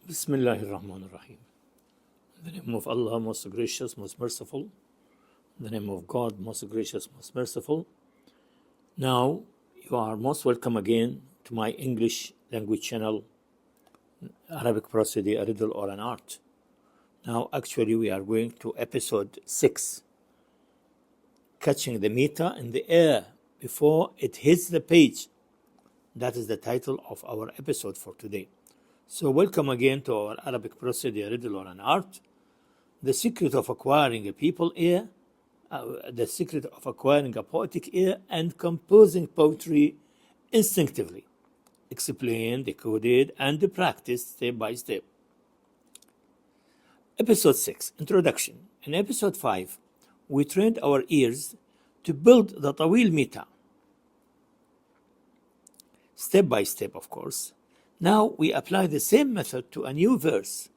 Bismillahir Rahmanir Rahim. In the name of Allah, most gracious, most merciful. In the name of God, most gracious, most merciful. Now, you are most welcome again to my English language channel, Arabic Prosody, a riddle or an art. Now, actually, we are going to episode 6, catching the meter in the air before it hits the page. That is the title of our episode for today. So welcome again to our Arabic Prosody, a riddle or an art. The secret of acquiring a people ear, the secret of acquiring a poetic ear and composing poetry instinctively. Explained, decoded, and practiced step by step. Episode 6, Introduction. In episode 5, we trained our ears to build the طويل meter. Step by step, of course. Now we apply the same method to a new verse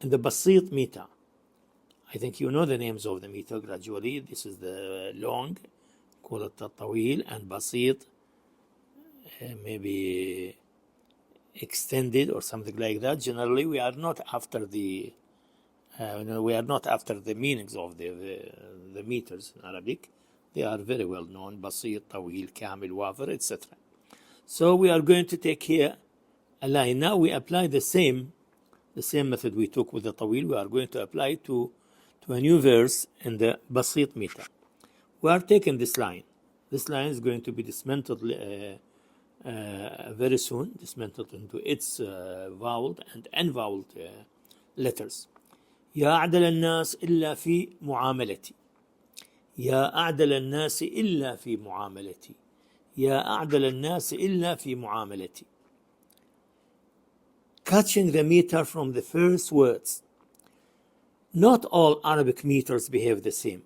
in the Baṣīṭ meter. I think you know the names of the meter gradually. This is the long, call it the طويل, and Baṣīṭ, maybe extended or something like that. Generally, we are not after the meanings of the meters in Arabic. They are very well known: Baṣīṭ, طويل, Kāmil, Wāfir, etc. So we are going to take here a line. Now we apply the same method we took with the طويل. We are going to apply to a new verse in the Baṣīṭ meter. We are taking this line. This line is going to be dismantled very soon, dismantled into its vowel and unvoweled letters. يا أعدل الناس إلا في معاملتي. يا أعدل الناس إلا في معاملتي. يا أعدل الناس إلا في معاملتي. Catching the meter from the first words. Not all Arabic meters behave the same.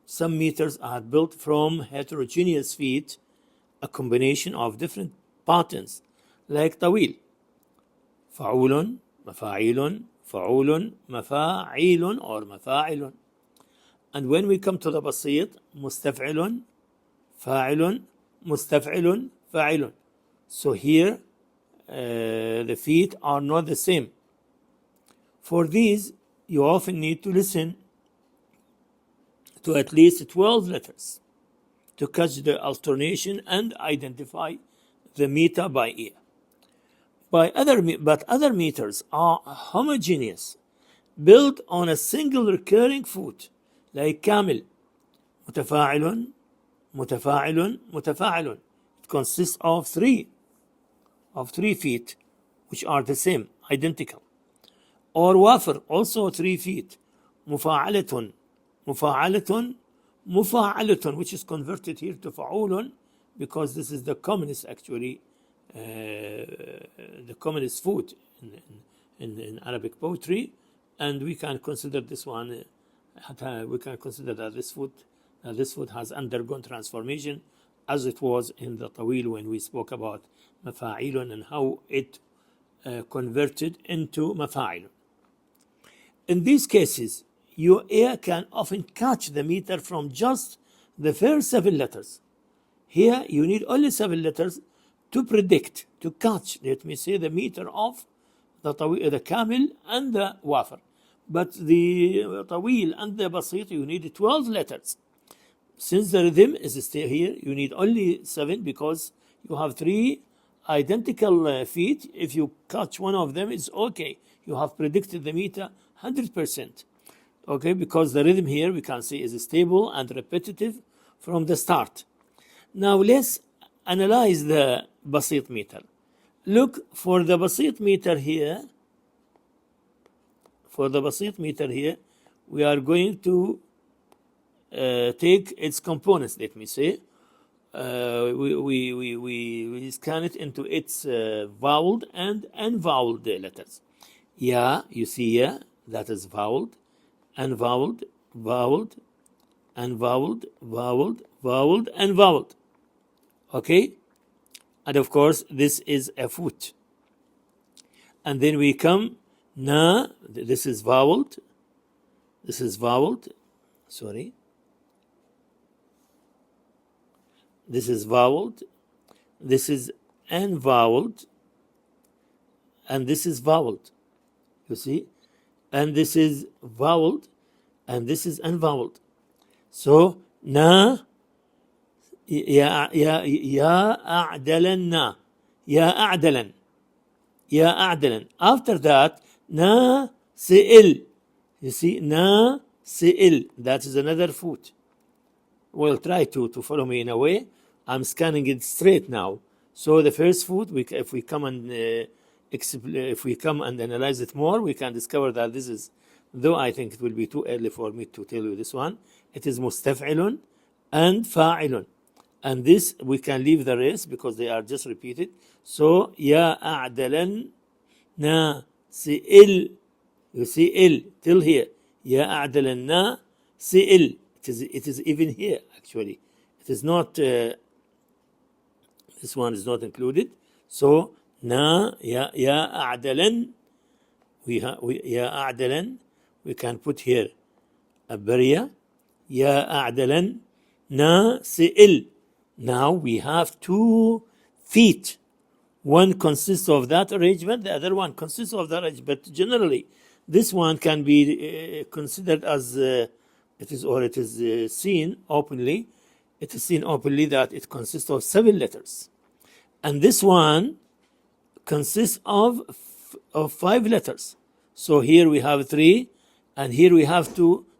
Some meters are built from heterogeneous feet, a combination of different patterns, like طويل, فعول, مفاعيل, فعول, مفاعيل or مفاعل. And when we come to the Baṣīṭ, مستفعل, فاعل, مستفعل, فاعل. So here the feet are not the same. For these, you often need to listen to at least 12 letters to catch the alternation and identify the meter by ear. But other meters are homogeneous, built on a single recurring foot, like Kāmil, متفاعل, متفاعل, متفاعل. It consists of three feet, which are the same, identical. Or Wāfir, also 3 feet, مفاعلة, مفاعلة, مفاعلة, which is converted here to فعول, because this is the commonest, actually, the commonest foot in Arabic poetry, and we can consider this one. We can consider that this foot has undergone transformation, as it was in the طويل when we spoke about مفاعيل and how it converted into مفاعل. In these cases, your ear can often catch the meter from just the first 7 letters. Here, you need only 7 letters to predict, to catch, let me say, the meter of the Kāmil and the Wāfir. But the طويل and the Baṣīṭ, you need 12 letters. Since the rhythm is still here, you need only 7 because you have 3 identical feet. If you catch one of them, it's okay. You have predicted the meter 100%. Okay, because the rhythm here we can see is stable and repetitive from the start. Now let's analyze the Baṣīṭ meter. Look for the Baṣīṭ meter here. For the Baṣīṭ meter here, we are going to take its components, let me say. We scan it into its voweled and unvoweled letters. Ya, you see ya, that is voweled, unvoweled, voweled, unvoweled, voweled, voweled, and voweled. Okay? And of course, this is a foot. And then we come, na, this is voweled, sorry. This is voweled, this is unvoweled, and this is voweled. You see? And this is voweled, and this is unvoweled. So, na, ya a'dalan, ya a'dalan, ya a'dalan. After that, na si'il. You see, na si'il. That is another foot. Well, try to follow me in a way. I'm scanning it straight now. So the first foot, if we come and analyze it more, we can discover that this is, though I think it will be too early for me to tell you this one, it is mustaf'ilun and fa'ilun. And this, we can leave the rest because they are just repeated. So, ya a'dalan na si'il. You see il till here. Ya a'dalan na si'il. It is even here actually. It is not, this one is not included. So, na ya a'dalan. Ya a'dalan. We can put here a barrier. Ya a'dalan na si'il. Now we have 2 feet. One consists of that arrangement, the other one consists of that arrangement. But generally, this one can be considered as it is seen openly. It is seen openly that it consists of 7 letters, and this one consists of 5 letters. So here we have 3, and here we have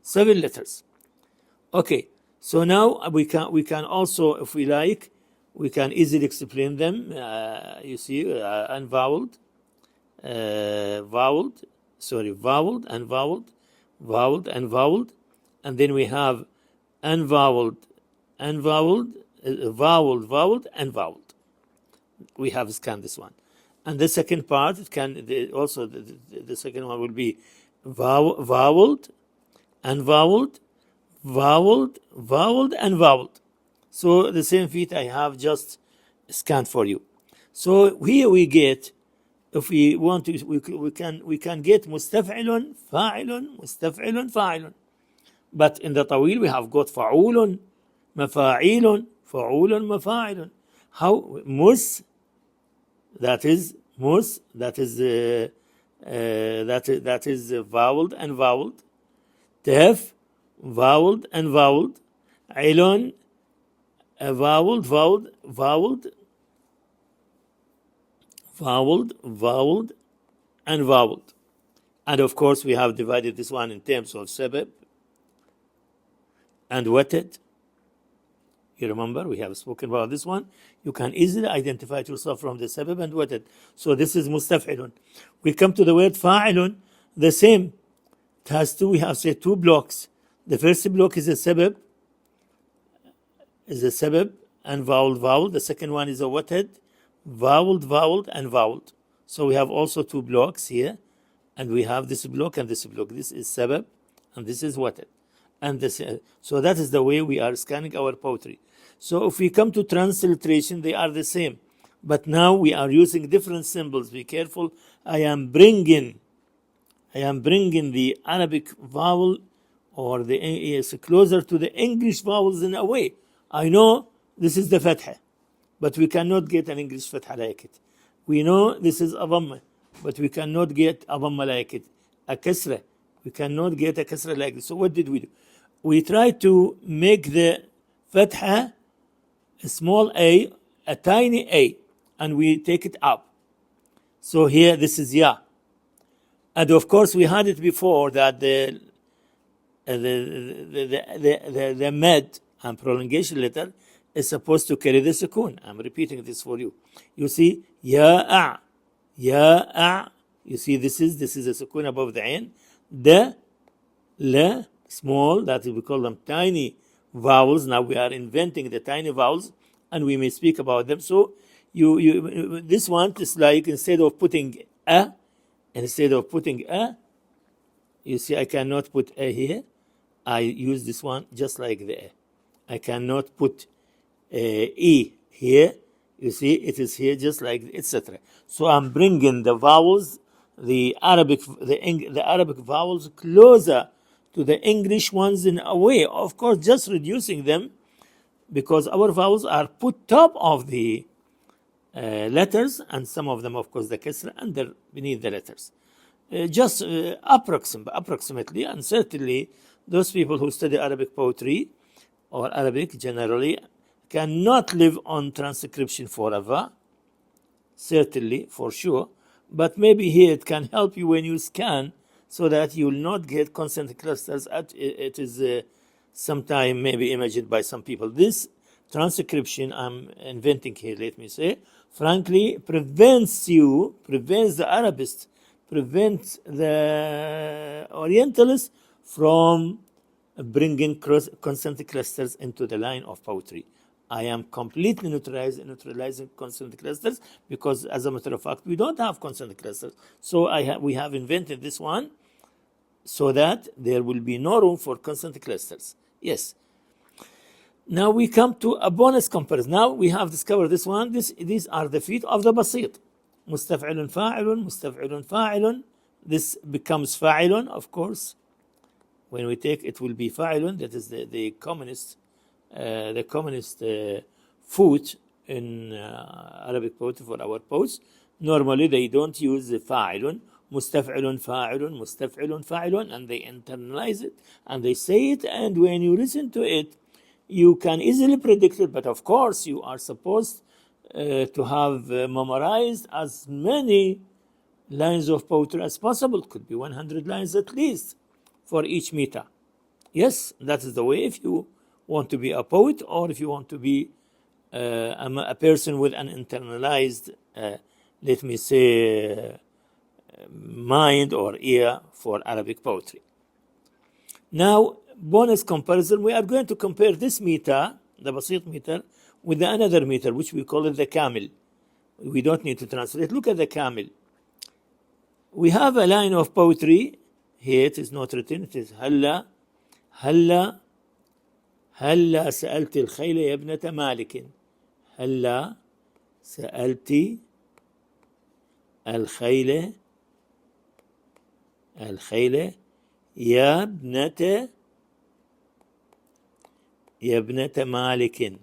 7 letters. Okay. So now we can also, if we like, we can easily explain them. You see, unvoweled, voweled, and voweled, voweled and voweled, and then we have unvoweled, voweled, voweled, and voweled. We have scanned this one, and the second part it can also the second one will be voweled, unvoweled, voweled, voweled, and voweled. So the same feet I have just scanned for you. So here we get, if we want to, we can get mustaf'ilun, fa'ilun, mustaf'ilun, fa'ilun. But in the tawil we have got fa'ulun, mafa'ilun, fa'ulun, mafa'ilun. How mus? That is mus. That is voweled and voweled. Tef, voweled and voweled. Ilon, voweled, voweled, voweled, voweled, voweled, and voweled. And of course, we have divided this one in terms of sabab and watad. You remember, we have spoken about this one. You can easily identify it yourself from the sabab and watad. So this is mustaf'ilun. We come to the word fa'ilun, the same. It has we have said 2 blocks. The first block is a sabab, and voweled, vowel. The second one is a watad, voweled, voweled, and voweled. So we have also 2 blocks here, and we have this block and this block. This is sabab, and this is watad. And this, so that is the way we are scanning our poetry. So if we come to transliteration, they are the same, but now we are using different symbols. Be careful. I am bringing the Arabic vowel, or is closer to the English vowels in a way. I know this is the fatha, but we cannot get an English fatha like it. We know this is a dhamma, but we cannot get a dhamma like it. A kasra, we cannot get a kasra like this. So what did we do? We try to make the fatha a small a tiny a, and we take it up. So here this is ya. And of course we had it before that the med and prolongation letter is supposed to carry the sukoon. I'm repeating this for you. You see, ya. You see, this is a sukoon above the ain. The, la, small, that we call them tiny vowels. Now we are inventing the tiny vowels, and we may speak about them. So you this one is like, instead of putting a, you see, I cannot put a here. I use this one just like the a. I cannot put e here. You see, it is here just like, etc. So I'm bringing the vowels, the Arabic vowels closer to the English ones in a way. Of course, just reducing them, because our vowels are put top of the letters, and some of them, of course, the kasra under beneath the letters. just approximately, and certainly those people who study Arabic poetry or Arabic generally cannot live on transcription forever, certainly, for sure. But maybe here it can help you when you scan, so that you will not get consonant clusters. It is sometime maybe imagined by some people. This transcription I'm inventing here, let me say, frankly, prevents the Arabist, prevents the Orientalist from bringing consonant clusters into the line of poetry. I am completely neutralizing consonant clusters, because as a matter of fact, we don't have consonant clusters. So we have invented this one so that there will be no room for consonant clusters. Yes. Now we come to a bonus comparison. Now we have discovered this one. These are the feet of the Baṣīṭ. مستفعل فاعل مستفعل فاعل. This becomes فاعل, of course. When we take it will be فاعل. That is the commonest foot in Arabic poetry for our poets. Normally they don't use the فاعل, مستفعل فاعل مستفعل فاعل, and they internalize it and they say it, and when you listen to it you can easily predict it. But of course you are supposed to have memorized as many lines of poetry as possible. It could be 100 lines at least for each meter. Yes, that is the way if you want to be a poet, or if you want to be a person with an internalized, let me say, mind or ear for Arabic poetry. Now, bonus comparison, we are going to compare this meter, the Baṣīṭ meter, with another meter, which we call it the Kāmil. We don't need to translate. Look at the Kāmil. We have a line of poetry. Here it is not written. It is هلا سألت الخيل يا ابنة مالك. هلا سألت الخيل يا ابنة مالك.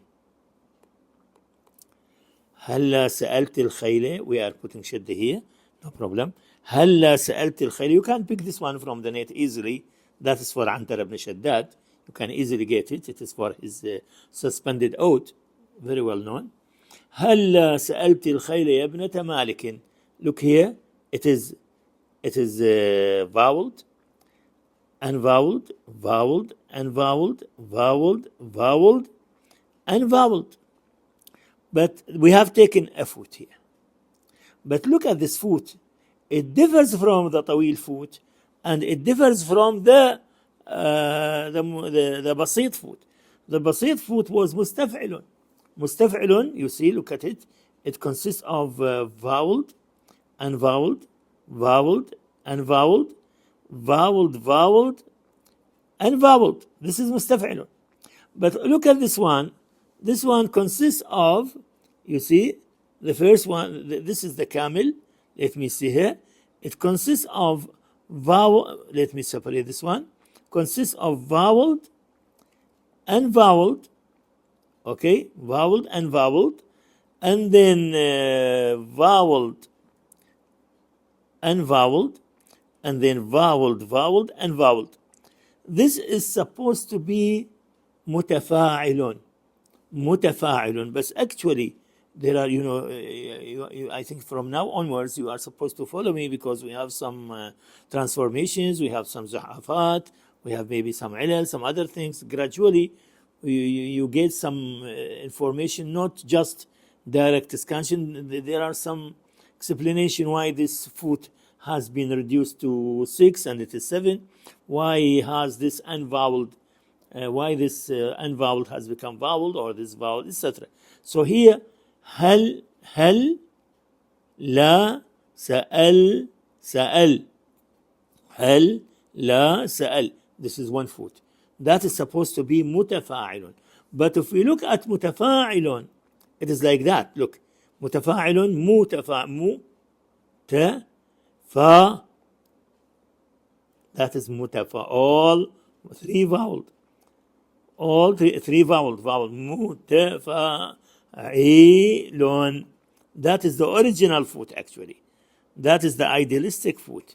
هلا سألت الخيل. We are putting shadda here, no problem. هلا سألت الخيل. You can pick this one from the net easily. That is for Antar ibn Shaddad. You can easily get it. It is for his suspended oath, very well known. هلا سألت الخيل يا ابنة مالك. Look here. It is voweled and voweled, voweled and voweled, voweled, voweled and voweled. But we have taken a foot here. But look at this foot. It differs from the طويل foot, and it differs from the Baṣīṭ foot. The Baṣīṭ foot was مستفعل. مستفعل, you see, look at it. It consists of voweled and voweled, voweled and voweled, voweled, voweled and voweled. This is مستفعل. But look at this one. This one consists of, you see, the first one, this is the Kāmil. Let me see here. It consists of vowel. Let me separate this one. Consists of voweled and voweled. Okay, voweled and voweled. And then voweled and voweled. And then voweled, voweled and voweled. This is supposed to be متفاعل. متفاعل. But actually, there are, I think from now onwards you are supposed to follow me, because we have some transformations, we have some zuhafat, we have maybe some ilal, some other things. Gradually, you get some information, not just direct scansion. There are some explanation why this foot has been reduced to 6 and it is 7. Why has this unvoweled? Why this unvoweled has become voweled, or this vowel, etc. So here, هل لا سأل هل لا سأل. This is one foot. That is supposed to be متفاعل. But if we look at متفاعل, it is like that. Look, متفاعل متفا. That is متفا. All three voweled. All three voweled. متفاعل. That is the original foot actually. That is the idealistic foot.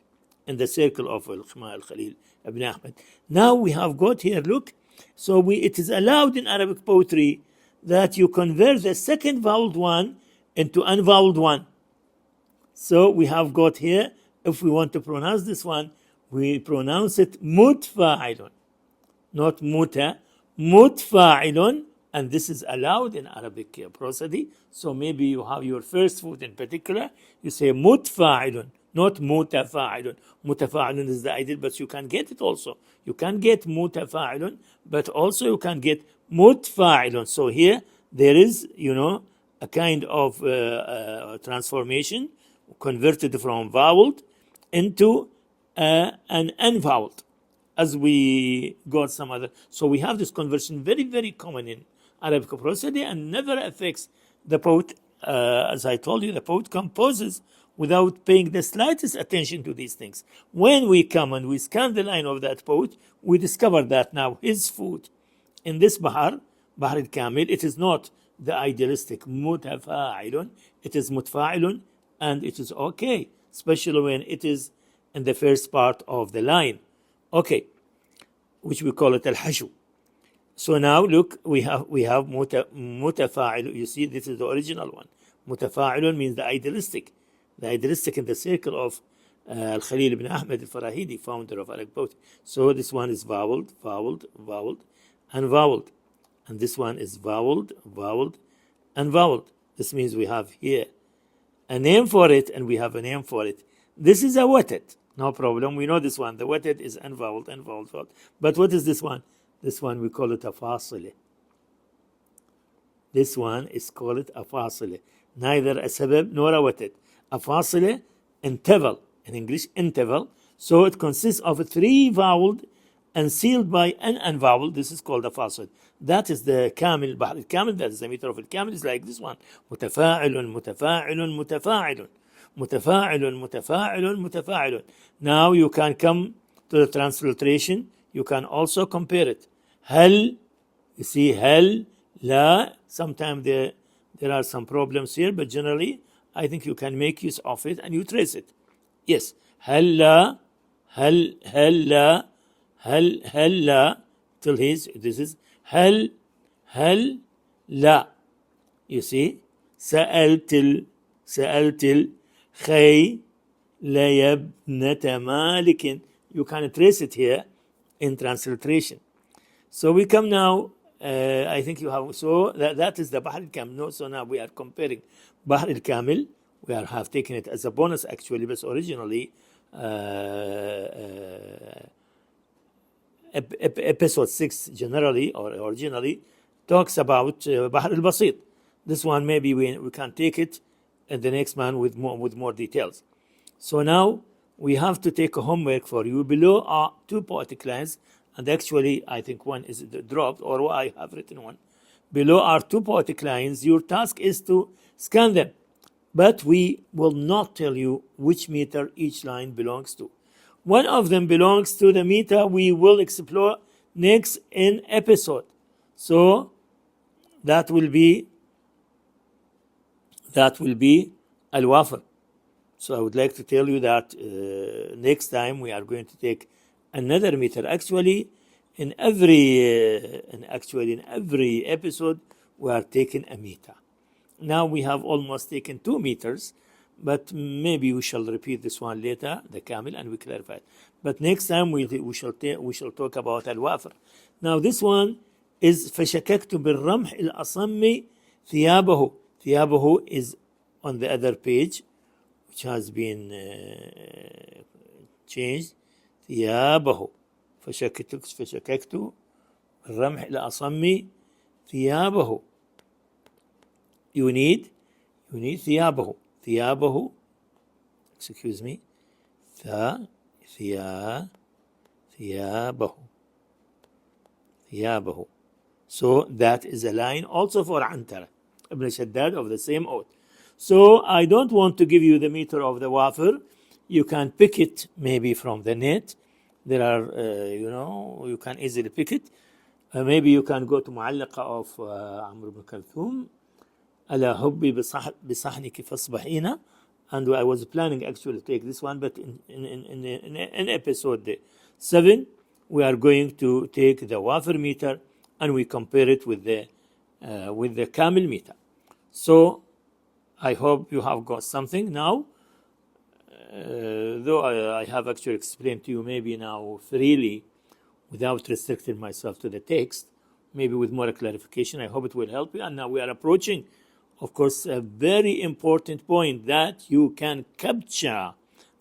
in the circle of al-Khalil ibn Ahmed. Now we have got here, look, so it is allowed in Arabic poetry that you convert the second voweled one into unvoweled one. So we have got here, if we want to pronounce this one, we pronounce it mutfa'ilun, not muta, mutfa'ilun, and this is allowed in Arabic prosody. So maybe you have your first foot in particular, you say mutfa'ilun, not mutafa'ilun. Mutafa'ilun is the ideal, but you can get it also. You can get mutafa'ilun, but also you can get mutfa'ilun. So here there is, a kind of transformation, converted from voweled into an unvoweled, as we got some other. So we have this conversion very, very common in Arabic prosody and never affects the poet. As I told you, the poet composes without paying the slightest attention to these things. When we come and we scan the line of that poet, we discover that now his foot in this Baḥr al-Kāmil, it is not the idealistic mutafa'ilun, it is mutfa'ilun, and it is okay, especially when it is in the first part of the line. Okay, which we call it al-hashu. So now look, we have mutafa'ilun. You see, this is the original one. Mutafa'ilun means the idealistic in the circle of al-Khalil ibn Ahmed al-Farahidi, founder of Arabic poetry. So this one is voweled, voweled, voweled, and voweled. And this one is voweled, voweled, and voweled. This means we have here a name for it, and we have a name for it. This is a watad, no problem. We know this one. The watad is unvoweled, unvoweled, voweled. But what is this one? This one we call it a fasile. This one is called a fasile. Neither a sabab nor a watad. A fasile, interval. In English, interval. So it consists of 3 voweled and sealed by an unvowel. This is called a fasil. That is the Kāmil, Baḥr al-Kāmil. That is the meter of al-Kāmil. Is like this one. Mutafa'ilun, mutafa'ilun, mutafa'ilun. Mutafa'ilun, mutafa'ilun, mutafa'ilun. Now you can come to the transliteration. You can also compare it. Hal, you see, hal, la. Sometimes there are some problems here, but generally I think you can make use of it and you trace it. Yes. Hal la, hal la, hal la, till this is hal la. You see, سألت خي ليبنة مالك. You can trace it here in transliteration. So we come now, I think you have, so that is the Baḥr al-Kāmil. No, so now we are comparing Baḥr al-Kāmil. We have taken it as a bonus actually, but originally episode 6 generally or originally talks about Baḥr al-Baṣīṭ. This one maybe we can take it and the next one with more details. So now we have to take a homework for you. Below are 2 poetic lines, and actually I think one is dropped, or I have written one. Below are 2 poetic lines. Your task is to scan them, but we will not tell you which meter each line belongs to. One of them belongs to the meter we will explore next in episode. So that will be al-Wāfir. So I would like to tell you that next time we are going to take another meter. Actually, in every episode we are taking a meter. Now we have almost taken 2 meters, but maybe we shall repeat this one later, the Kāmil, and we clarify it. But next time we shall talk about al-Wāfir. Now this one is فشككت بالرمح الأصم ثيابه. ثيابه is on the other page, which has been changed. ثيابه فشككت بالرمح الأصم ثيابه. You need ثيابه. ثيابه, excuse me, ثيابه. So that is a line also for Antara Ibn Shaddad of the same oath. So I don't want to give you the meter of the Wāfir. You can pick it maybe from the net. There are, you can easily pick it. Maybe you can go to معلقة of عمرو بن كلثوم. ألا حبي بصحنك فاصبحينا. and I was planning actually to take this one, but in episode 7, we are going to take the Wāfir meter and we compare it with the Kāmil meter. So I hope you have got something now. Though I have actually explained to you maybe now freely without restricting myself to the text, maybe with more clarification. I hope it will help you. And now we are approaching, of course, a very important point, that you can capture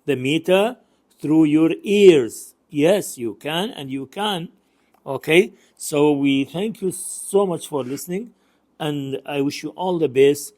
the meter through your ears. Yes, you can, and you can. Okay, so we thank you so much for listening, and I wish you all the best